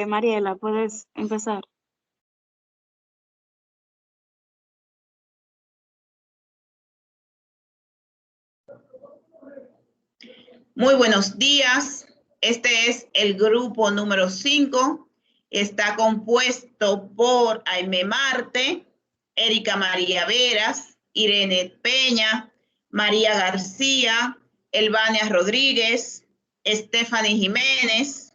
Mariela, puedes empezar. Muy buenos días. Este es el grupo número 5. Está compuesto por Aime Marte, Erika María Veras, Irene Peña, María García, Elvania Rodríguez, Stephanie Jiménez,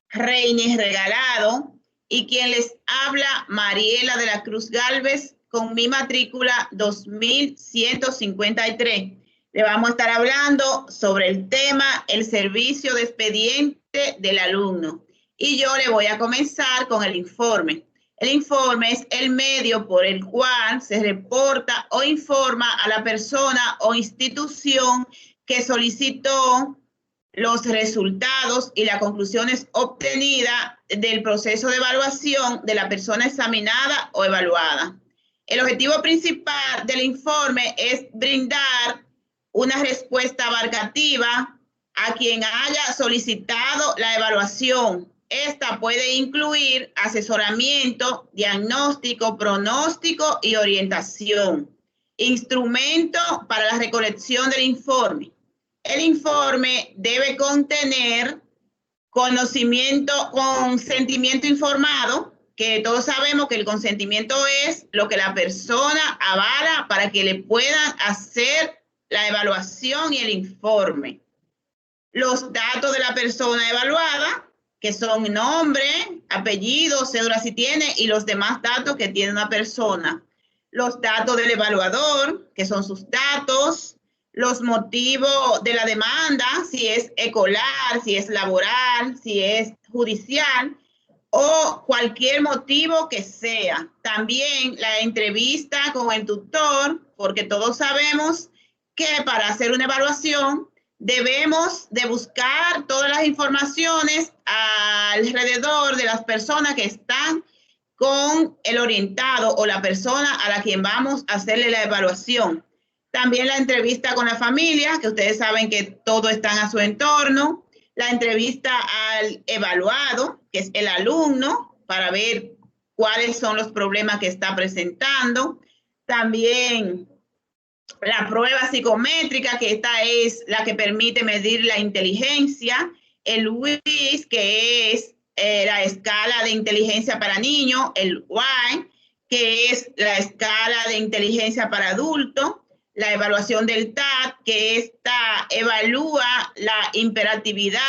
Reini Regalado y quien les habla, Mariela de la Cruz Galvez, con mi matrícula 2153. Le vamos a estar hablando sobre el tema, el servicio de expediente del alumno. Y yo le voy a comenzar con el informe. El informe es el medio por el cual se reporta o informa a la persona o institución que solicitó los resultados y las conclusiones obtenidas del proceso de evaluación de la persona examinada o evaluada. El objetivo principal del informe es brindar una respuesta abarcativa a quien haya solicitado la evaluación. Esta puede incluir asesoramiento, diagnóstico, pronóstico y orientación. Instrumento para la recolección del informe. El informe debe contener consentimiento informado, que todos sabemos que el consentimiento es lo que la persona avala para que le puedan hacer la evaluación y el informe. Los datos de la persona evaluada, que son nombre, apellido, cédula si tiene, y los demás datos que tiene una persona. Los datos del evaluador, que son sus datos, los motivos de la demanda, si es escolar, si es laboral, si es judicial, o cualquier motivo que sea. También la entrevista con el tutor, porque todos sabemos que para hacer una evaluación debemos de buscar todas las informaciones alrededor de las personas que están con el orientado o la persona a la quien vamos a hacerle la evaluación. También la entrevista con la familia, que ustedes saben que todos están a su entorno. La entrevista al evaluado, que es el alumno, para ver cuáles son los problemas que está presentando. También la prueba psicométrica, que esta es la que permite medir la inteligencia. El WIS, que es la escala de inteligencia para niños. El WI, que es la escala de inteligencia para adultos. La evaluación del TAT, que esta evalúa la hiperactividad,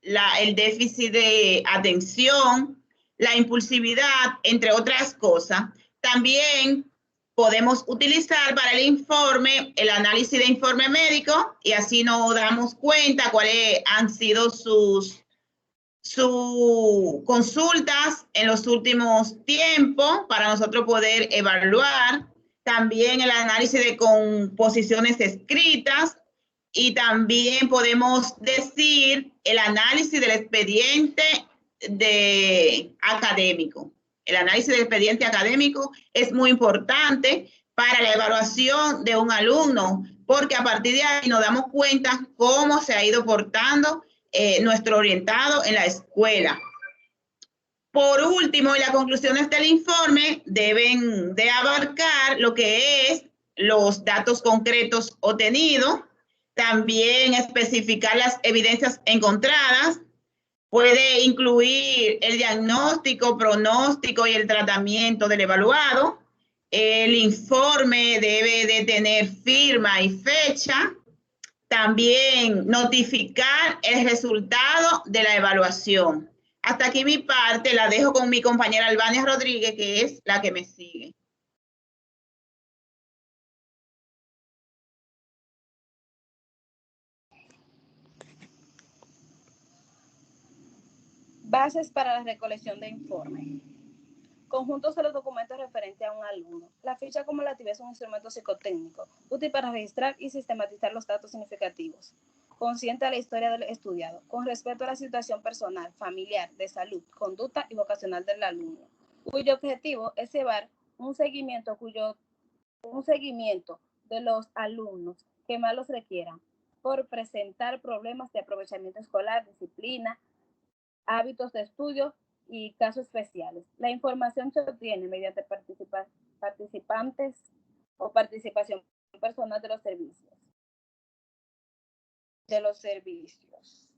el déficit de atención, la impulsividad, entre otras cosas. También podemos utilizar para el informe el análisis de informe médico y así nos damos cuenta cuáles han sido sus consultas en los últimos tiempos para nosotros poder evaluar. También el análisis de composiciones escritas y también podemos decir el análisis del expediente académico. El análisis del expediente académico es muy importante para la evaluación de un alumno, porque a partir de ahí nos damos cuenta cómo se ha ido portando nuestro orientado en la escuela. Por último, las conclusiones del informe deben de abarcar lo que es los datos concretos obtenidos, también especificar las evidencias encontradas, puede incluir el diagnóstico, pronóstico y el tratamiento del evaluado. El informe debe de tener firma y fecha. También notificar el resultado de la evaluación. Hasta aquí mi parte, la dejo con mi compañera Elvania Rodríguez, que es la que me sigue. Bases para la recolección de informes. Conjuntos de los documentos referentes a un alumno. La ficha acumulativa es un instrumento psicotécnico útil para registrar y sistematizar los datos significativos. Consciente de la historia del estudiado, con respecto a la situación personal, familiar, de salud, conducta y vocacional del alumno, cuyo objetivo es llevar un seguimiento de los alumnos que más los requieran por presentar problemas de aprovechamiento escolar, disciplina, hábitos de estudio y casos especiales. La información se obtiene mediante participantes o participación personal de los servicios.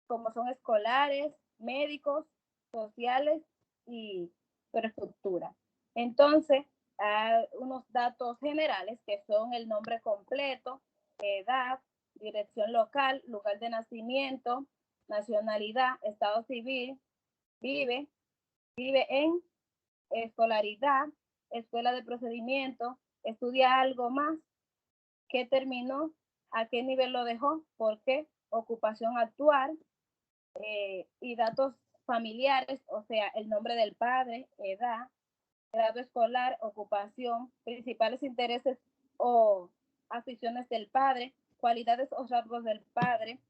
Como son escolares, médicos, sociales y infraestructura. Entonces, hay unos datos generales que son el nombre completo, edad, dirección local, lugar de nacimiento, nacionalidad, estado civil, vive en, escolaridad, escuela de procedimiento, estudia algo más, qué terminó, a qué nivel lo dejó, por qué, ocupación actual, y datos familiares, o sea, el nombre del padre, edad, grado escolar, ocupación, principales intereses o aficiones del padre, cualidades o rasgos del padre.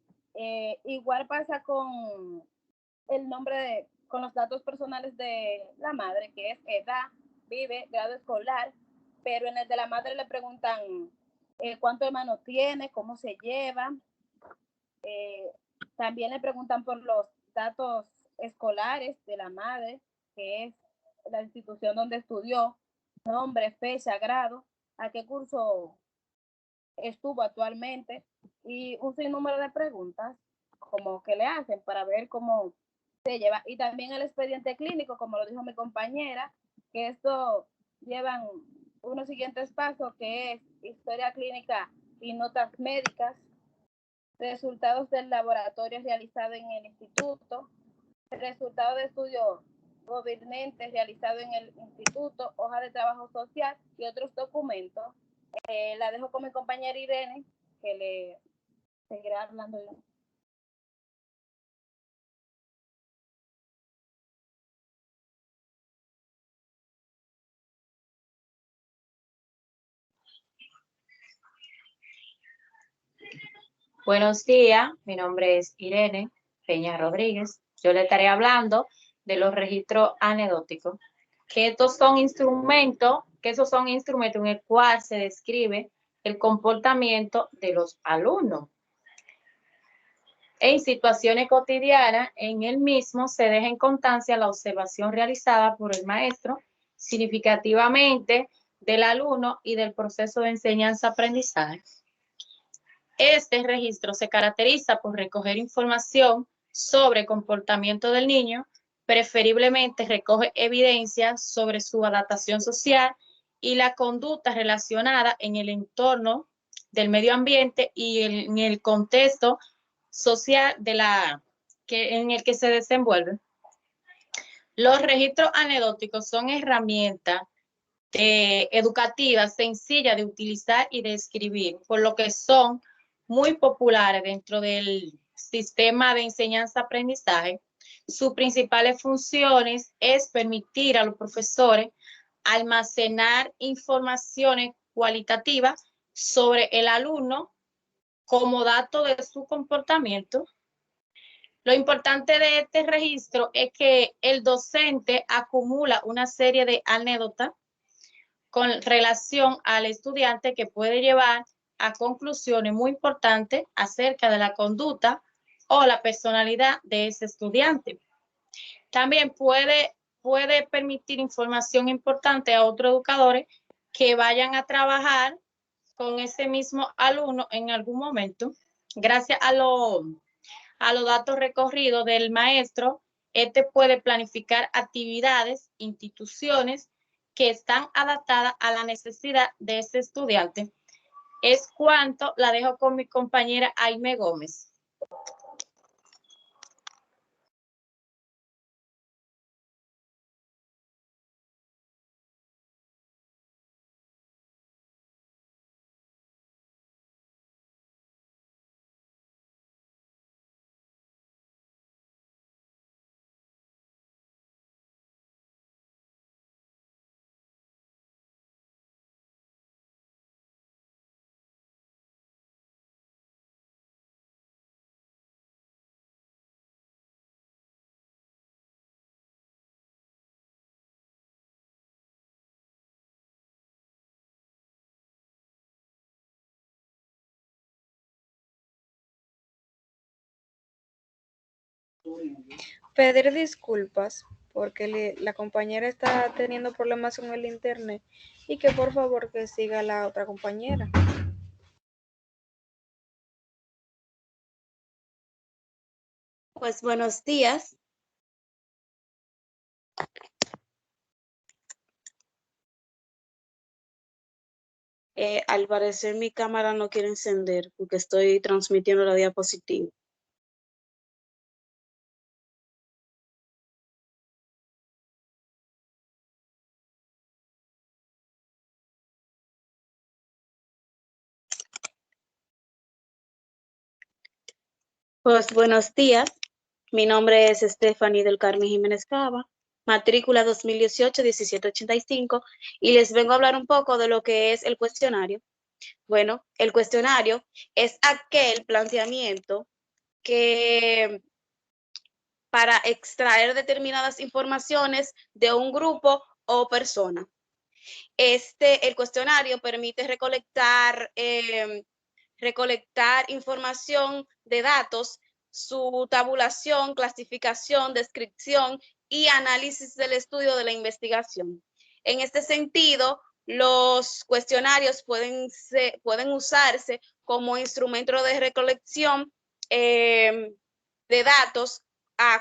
Igual pasa con el nombre con los datos personales de la madre, que es edad, vive, grado escolar, pero en el de la madre le preguntan cuántos hermanos tiene, cómo se lleva. También le preguntan por los datos escolares de la madre, que es la institución donde estudió, nombre, fecha, grado, a qué curso estuvo actualmente y un sinnúmero de preguntas como que le hacen para ver cómo se lleva. Y también el expediente clínico, como lo dijo mi compañera, que esto llevan unos siguientes pasos, que es historia clínica y notas médicas, resultados del laboratorio realizado en el instituto, resultado de estudio proveniente realizado en el instituto, hoja de trabajo social y otros documentos. La dejo con mi compañera Irene, que le seguirá hablando yo. Buenos días, mi nombre es Irene Peña Rodríguez. Yo le estaré hablando de los registros anecdóticos, que esos son instrumentos en el cual se describe el comportamiento de los alumnos. En situaciones cotidianas, en el mismo se deja en constancia la observación realizada por el maestro significativamente del alumno y del proceso de enseñanza-aprendizaje. Este registro se caracteriza por recoger información sobre el comportamiento del niño, preferiblemente recoge evidencias sobre su adaptación social y la conducta relacionada en el entorno del medio ambiente y en el contexto social en el que se desenvuelve. Los registros anecdóticos son herramientas educativas sencillas de utilizar y de escribir, por lo que son muy populares dentro del sistema de enseñanza-aprendizaje. Sus principales funciones es permitir a los profesores almacenar informaciones cualitativas sobre el alumno como dato de su comportamiento. Lo importante de este registro es que el docente acumula una serie de anécdotas con relación al estudiante que puede llevar a conclusiones muy importantes acerca de la conducta o la personalidad de ese estudiante. También puede permitir información importante a otros educadores que vayan a trabajar con ese mismo alumno en algún momento. Gracias a los datos recorridos del maestro, este puede planificar actividades, instituciones que están adaptadas a la necesidad de ese estudiante. Es cuanto, la dejo con mi compañera Aime Gómez. Pedir disculpas porque la compañera está teniendo problemas con el internet y que por favor que siga la otra compañera. Pues buenos días. Al parecer mi cámara no quiere encender porque estoy transmitiendo la diapositiva. Pues buenos días. Mi nombre es Stephanie del Carmen Jiménez Cava, matrícula 2018-1785, y les vengo a hablar un poco de lo que es el cuestionario. Bueno, el cuestionario es aquel planteamiento que para extraer determinadas informaciones de un grupo o persona. El cuestionario permite recolectar información de datos, su tabulación, clasificación, descripción y análisis del estudio de la investigación. En este sentido, los cuestionarios pueden usarse como instrumento de recolección de datos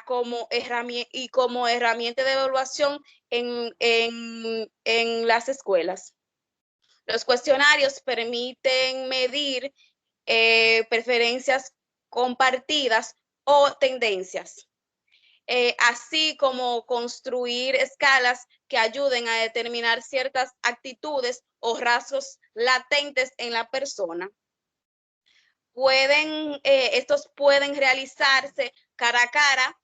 como herramienta de evaluación en las escuelas. Los cuestionarios permiten medir preferencias compartidas o tendencias, así como construir escalas que ayuden a determinar ciertas actitudes o rasgos latentes en la persona. Estos pueden realizarse cara a cara,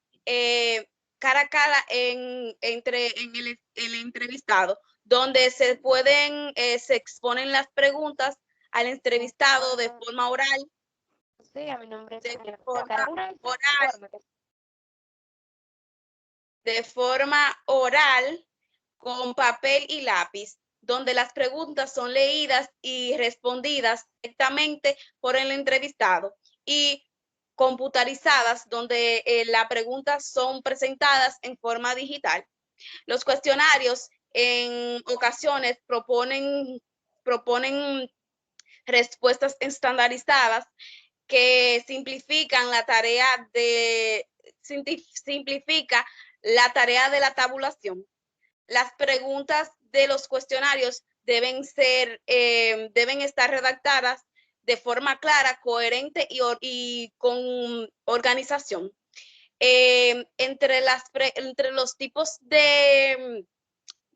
entre el entrevistado, donde se exponen las preguntas al entrevistado de forma oral. Sí, a mi nombre es de forma oral con papel y lápiz, donde las preguntas son leídas y respondidas directamente por el entrevistado, y computarizadas, donde las preguntas son presentadas en forma digital. Los cuestionarios en ocasiones proponen respuestas estandarizadas que simplifica la tarea de la tabulación. Las preguntas de los cuestionarios deben estar redactadas de forma clara, coherente y con organización. Entre los tipos de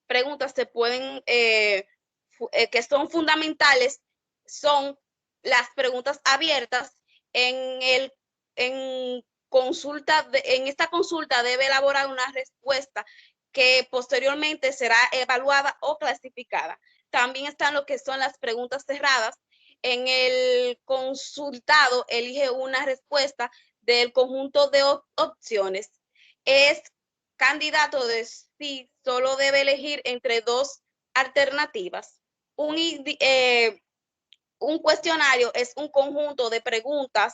preguntas que son fundamentales son las preguntas abiertas. En esta consulta debe elaborar una respuesta que posteriormente será evaluada o clasificada. También están lo que son las preguntas cerradas. En el consultado elige una respuesta del conjunto de opciones. Es candidato de sí, solo debe elegir entre dos alternativas. Un cuestionario es un conjunto de preguntas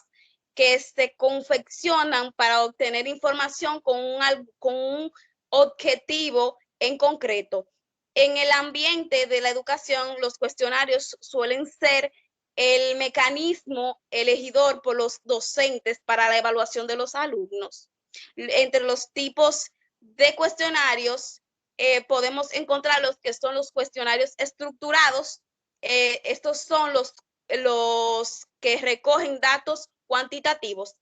que se confeccionan para obtener información con un objetivo en concreto. En el ambiente de la educación, los cuestionarios suelen ser el mecanismo elegidor por los docentes para la evaluación de los alumnos. Entre los tipos de cuestionarios podemos encontrar los que son los cuestionarios estructurados. Estos son los que recogen datos cuantitativos.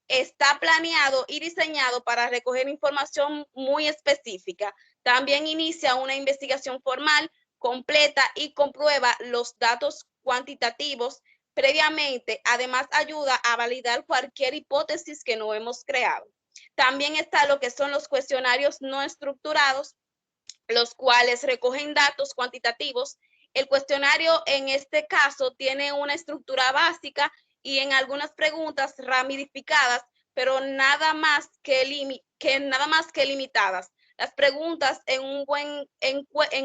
Está planeado y diseñado para recoger información muy específica. También inicia una investigación formal, completa y comprueba los datos cuantitativos previamente. Además, ayuda a validar cualquier hipótesis que no hemos creado. También está lo que son los cuestionarios no estructurados, los cuales recogen datos cuantitativos. El cuestionario en este caso tiene una estructura básica y en algunas preguntas ramificadas, pero nada más que limitadas. Las preguntas en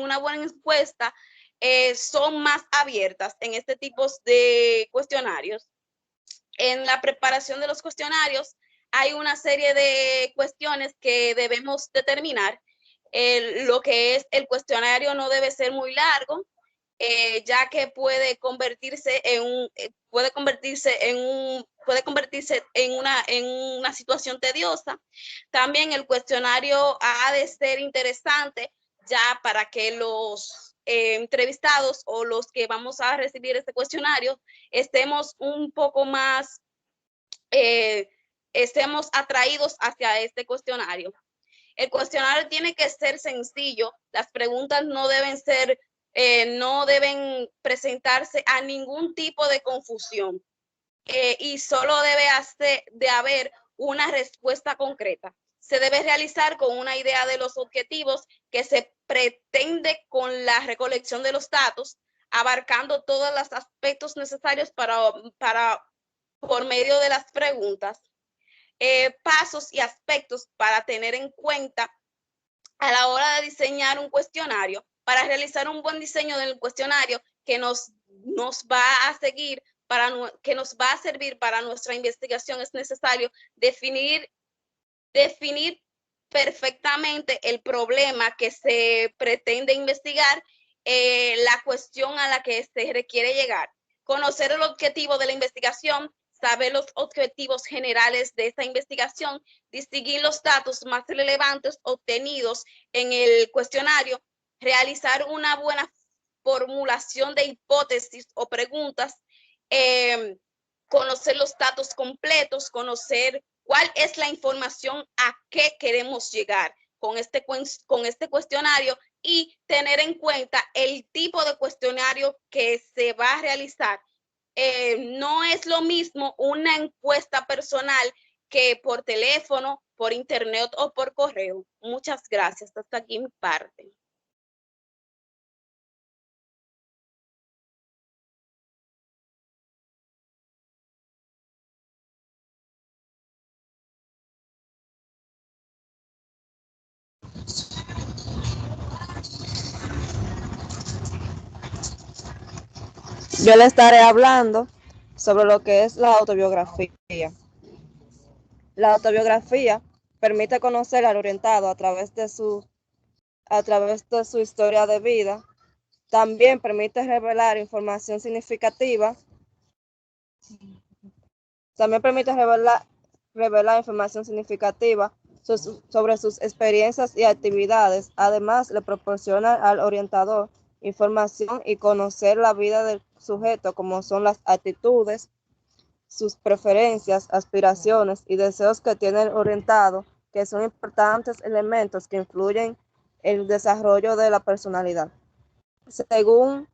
una buena encuesta son más abiertas en este tipo de cuestionarios. En la preparación de los cuestionarios hay una serie de cuestiones que debemos determinar. Lo que es el cuestionario no debe ser muy largo, ya que puede convertirse en una situación tediosa. También el cuestionario ha de ser interesante ya para que los entrevistados o los que vamos a recibir este cuestionario estemos un poco más, estemos atraídos hacia este cuestionario. El cuestionario tiene que ser sencillo, las preguntas no deben presentarse a ningún tipo de confusión, y solo debe de haber una respuesta concreta. Se debe realizar con una idea de los objetivos que se pretende con la recolección de los datos, abarcando todos los aspectos necesarios por medio de las preguntas. Pasos y aspectos para tener en cuenta a la hora de diseñar un cuestionario. Para realizar un buen diseño del cuestionario que nos va a servir para nuestra investigación, es necesario definir perfectamente el problema que se pretende investigar, la cuestión a la que se requiere llegar, conocer el objetivo de la investigación, saber los objetivos generales de esta investigación, distinguir los datos más relevantes obtenidos en el cuestionario, realizar una buena formulación de hipótesis o preguntas, conocer los datos completos, conocer cuál es la información a qué queremos llegar con este cuestionario y tener en cuenta el tipo de cuestionario que se va a realizar. No es lo mismo una encuesta personal que por teléfono, por internet o por correo. Muchas gracias. Hasta aquí mi parte. Yo le estaré hablando sobre lo que es la autobiografía. La autobiografía permite conocer al orientado a través de su historia de vida. También permite revelar información significativa. También permite revelar información significativa sobre sus experiencias y actividades. Además, le proporciona al orientador información y conocer la vida del sujeto, como son las actitudes, sus preferencias, aspiraciones y deseos que tiene el orientado, que son importantes elementos que influyen en el desarrollo de la personalidad. Según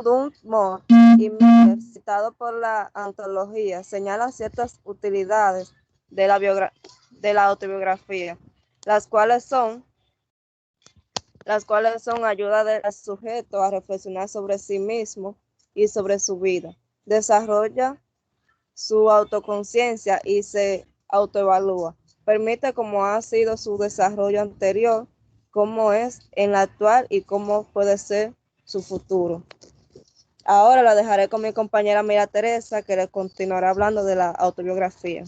Dunmore y Miller, citado por la antología, señala ciertas utilidades de la autobiografía, las cuales son ayuda del sujeto a reflexionar sobre sí mismo y sobre su vida. Desarrolla su autoconciencia y se autoevalúa. Permite cómo ha sido su desarrollo anterior, cómo es en la actual y cómo puede ser su futuro. Ahora la dejaré con mi compañera Mira Teresa, que le continuará hablando de la autobiografía.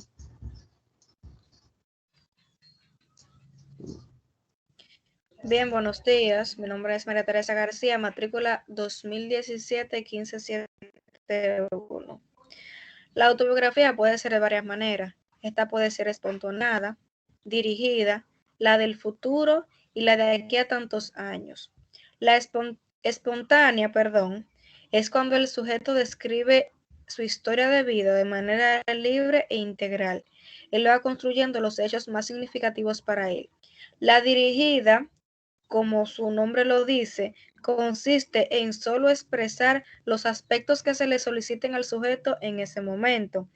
Bien, buenos días. Mi nombre es María Teresa García, matrícula 2017-15771. La autobiografía puede ser de varias maneras. Esta puede ser espontánea, dirigida, la del futuro y la de aquí a tantos años. La espontánea, es cuando el sujeto describe su historia de vida de manera libre e integral. Él va construyendo los hechos más significativos para él. La dirigida, como su nombre lo dice, consiste en solo expresar los aspectos que se le soliciten al sujeto en ese momento.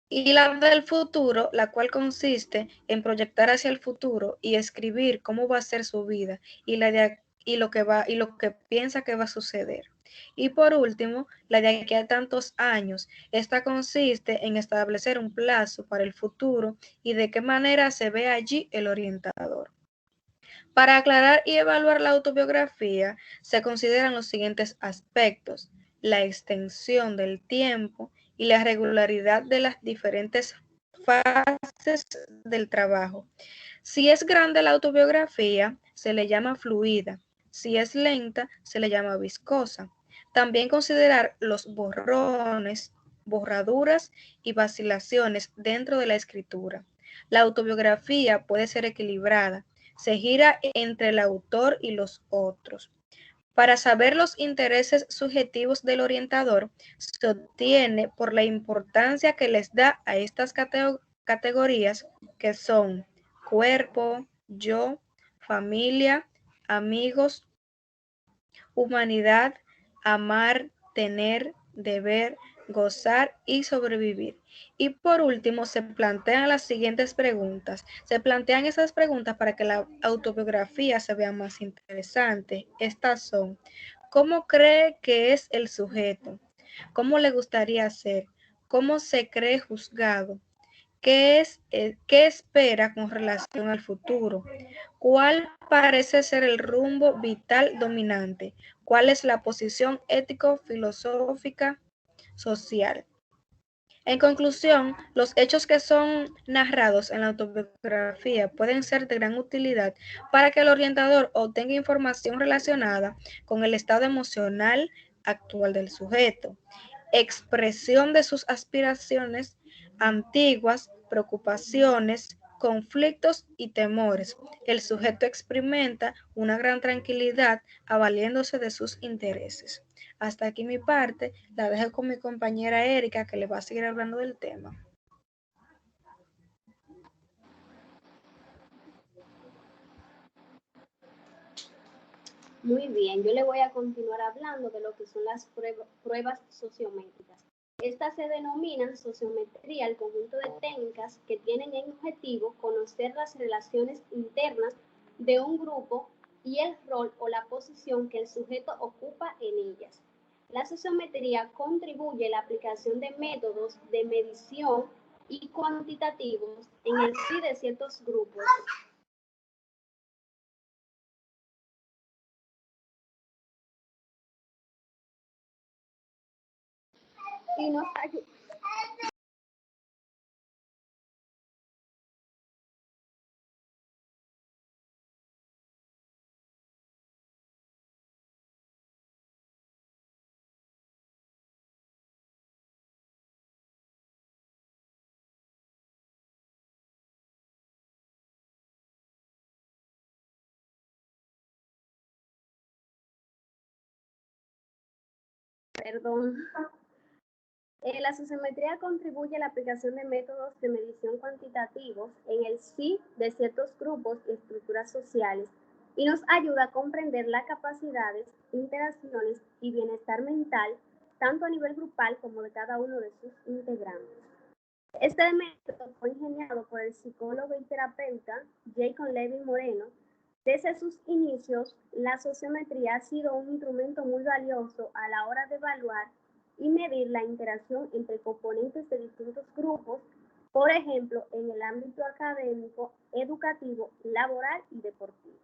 Y la del futuro, la cual consiste en proyectar hacia el futuro y escribir cómo va a ser su vida y lo que piensa que va a suceder. Y por último, la de aquí a tantos años. Esta consiste en establecer un plazo para el futuro y de qué manera se ve allí el orientador. Para aclarar y evaluar la autobiografía, se consideran los siguientes aspectos: la extensión del tiempo y la regularidad de las diferentes fases del trabajo. Si es grande la autobiografía, se le llama fluida. Si es lenta, se le llama viscosa. También considerar los borrones, borraduras y vacilaciones dentro de la escritura. La autobiografía puede ser equilibrada. Se gira entre el autor y los otros. Para saber los intereses subjetivos del orientador, se obtiene por la importancia que les da a estas categorías que son cuerpo, yo, familia, amigos, humanidad, amar, tener, deber, gozar y sobrevivir. Y por último, se plantean las siguientes preguntas. Se plantean esas preguntas para que la autobiografía se vea más interesante. Estas son: ¿cómo cree que es el sujeto? ¿Cómo le gustaría ser? ¿Cómo se cree juzgado? ¿Qué espera con relación al futuro? ¿Cuál parece ser el rumbo vital dominante? ¿Cuál es la posición ético-filosófica social? En conclusión, los hechos que son narrados en la autobiografía pueden ser de gran utilidad para que el orientador obtenga información relacionada con el estado emocional actual del sujeto, expresión de sus aspiraciones antiguas, preocupaciones, conflictos y temores. El sujeto experimenta una gran tranquilidad avaliéndose de sus intereses. Hasta aquí mi parte, la dejo con mi compañera Erika, que le va a seguir hablando del tema. Muy bien, yo le voy a continuar hablando de lo que son las pruebas sociométricas. Estas se denominan sociometría al conjunto de técnicas que tienen en objetivo conocer las relaciones internas de un grupo y el rol o la posición que el sujeto ocupa en ellas. La sociometría contribuye a la aplicación de métodos de medición y cuantitativos en el sí de ciertos grupos y nos ayuda. La sociometría contribuye a la aplicación de métodos de medición cuantitativos en el sí de ciertos grupos y estructuras sociales y nos ayuda a comprender las capacidades, interacciones y bienestar mental tanto a nivel grupal como de cada uno de sus integrantes. Este método fue ingeniado por el psicólogo y terapeuta Jacob Levin Moreno. Desde sus inicios, la sociometría ha sido un instrumento muy valioso a la hora de evaluar y medir la interacción entre componentes de distintos grupos, por ejemplo, en el ámbito académico, educativo, laboral y deportivo.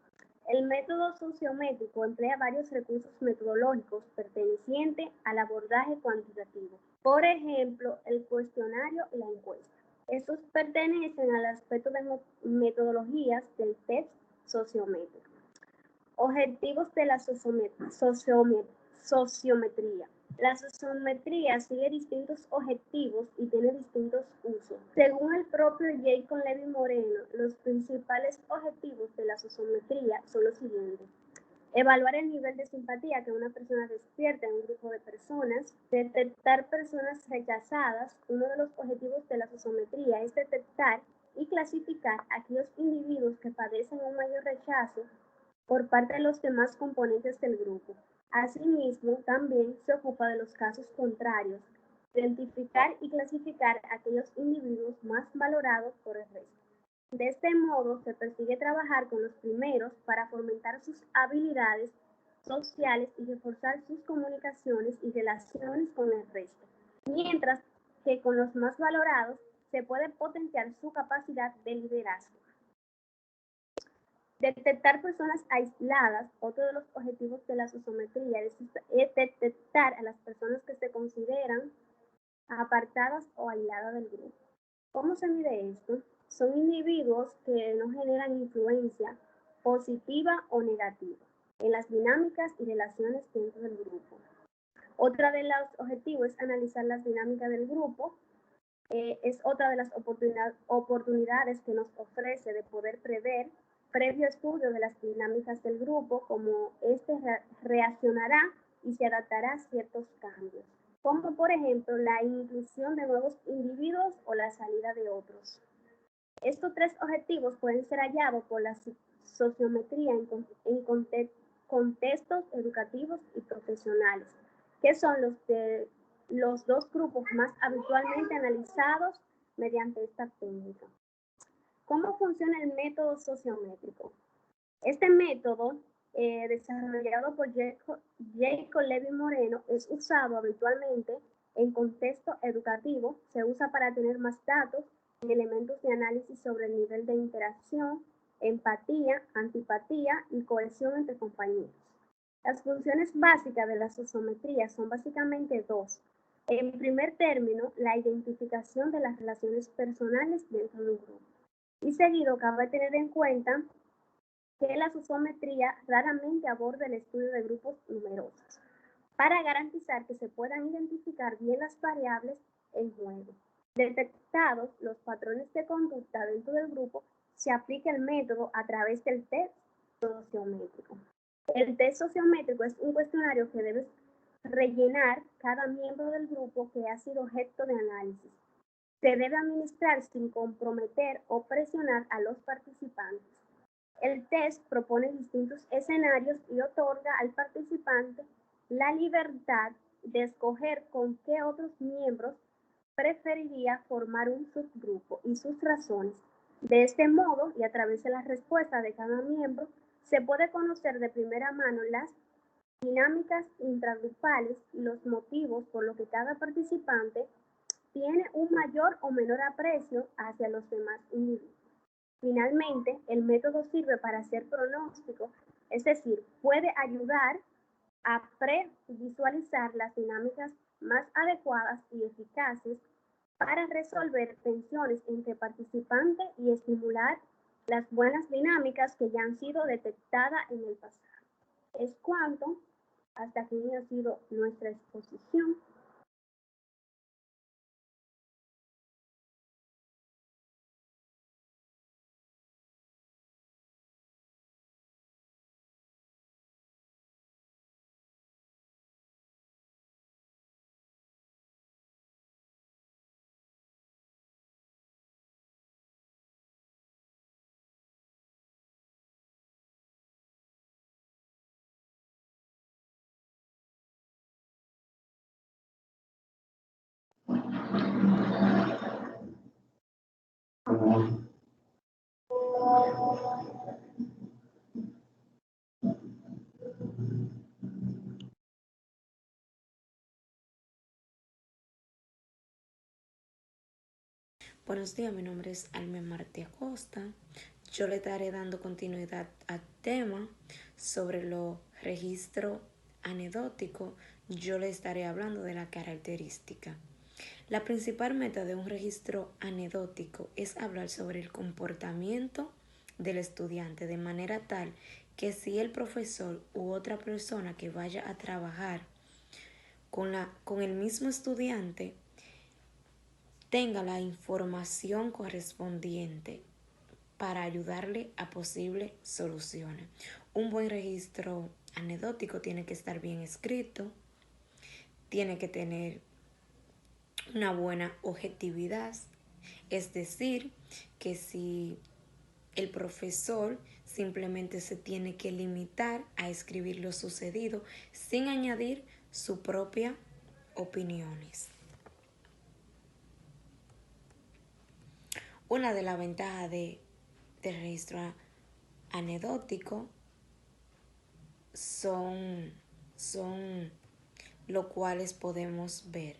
El método sociométrico emplea varios recursos metodológicos pertenecientes al abordaje cuantitativo. Por ejemplo, el cuestionario y la encuesta. Estos pertenecen al aspecto de metodologías del test sociométrico. Objetivos de la sociometría. La sociometría sigue distintos objetivos y tiene distintos usos. Según el propio Jacob Levin Moreno, los principales objetivos de la sociometría son los siguientes: evaluar el nivel de simpatía que una persona despierta en un grupo de personas, detectar personas rechazadas. Uno de los objetivos de la sociometría es detectar y clasificar a aquellos individuos que padecen un mayor rechazo por parte de los demás componentes del grupo. Asimismo, también se ocupa de los casos contrarios, identificar y clasificar a aquellos individuos más valorados por el resto. De este modo, se persigue trabajar con los primeros para fomentar sus habilidades sociales y reforzar sus comunicaciones y relaciones con el resto, mientras que con los más valorados se puede potenciar su capacidad de liderazgo. Detectar personas aisladas. Otro de los objetivos de la sociometría es detectar a las personas que se consideran apartadas o aisladas del grupo. ¿Cómo se mide esto? Son individuos que no generan influencia positiva o negativa en las dinámicas y relaciones dentro del grupo. Otra de los objetivos es analizar las dinámicas del grupo. Es otra de las oportunidades que nos ofrece de poder prever, previo estudio de las dinámicas del grupo, cómo éste reaccionará y se adaptará a ciertos cambios, como por ejemplo la inclusión de nuevos individuos o la salida de otros. Estos tres objetivos pueden ser hallados por la sociometría en contextos educativos y profesionales, que son los dos grupos más habitualmente analizados mediante esta técnica. ¿Cómo funciona el método sociométrico? Este método, desarrollado por Jacob Levy Moreno, es usado habitualmente en contexto educativo. Se usa para tener más datos y elementos de análisis sobre el nivel de interacción, empatía, antipatía y cohesión entre compañeros. Las funciones básicas de la sociometría son básicamente dos. En primer término, la identificación de las relaciones personales dentro de un grupo. Y seguido, cabe tener en cuenta que la sociometría raramente aborda el estudio de grupos numerosos, para garantizar que se puedan identificar bien las variables en juego. Detectados los patrones de conducta dentro del grupo, se aplica el método a través del test sociométrico. El test sociométrico es un cuestionario que debe rellenar cada miembro del grupo que ha sido objeto de análisis. Se debe administrar sin comprometer o presionar a los participantes. El test propone distintos escenarios y otorga al participante la libertad de escoger con qué otros miembros preferiría formar un subgrupo y sus razones. De este modo, y a través de la respuesta de cada miembro, se puede conocer de primera mano las dinámicas intragrupales y los motivos por los que cada participante tiene un mayor o menor aprecio hacia los demás individuos. Finalmente, el método sirve para hacer pronóstico, es decir, puede ayudar a previsualizar las dinámicas más adecuadas y eficaces para resolver tensiones entre participantes y estimular las buenas dinámicas que ya han sido detectadas en el pasado. Es cuanto. Hasta aquí ha sido nuestra exposición. Buenos días, mi nombre es Almen Martí Acosta. Yo le estaré dando continuidad al tema sobre los registros anecdóticos. Yo le estaré hablando de la característica. La principal meta de un registro anecdótico es hablar sobre el comportamiento del estudiante de manera tal que si el profesor u otra persona que vaya a trabajar con el mismo estudiante tenga la información correspondiente para ayudarle a posibles soluciones. Un buen registro anecdótico tiene que estar bien escrito, tiene que tener una buena objetividad, es decir, que si el profesor simplemente se tiene que limitar a escribir lo sucedido sin añadir sus propias opiniones. Una de las ventajas del registro anecdótico son lo cuales podemos ver.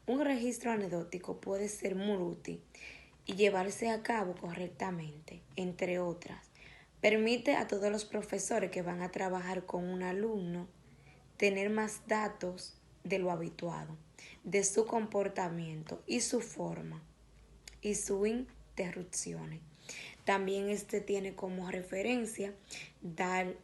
Un registro anecdótico puede ser muy útil y llevarse a cabo correctamente, entre otras. Permite a todos los profesores que van a trabajar con un alumno tener más datos de lo habituado, de su comportamiento y su forma y sus interrupciones. También tiene como referencia dar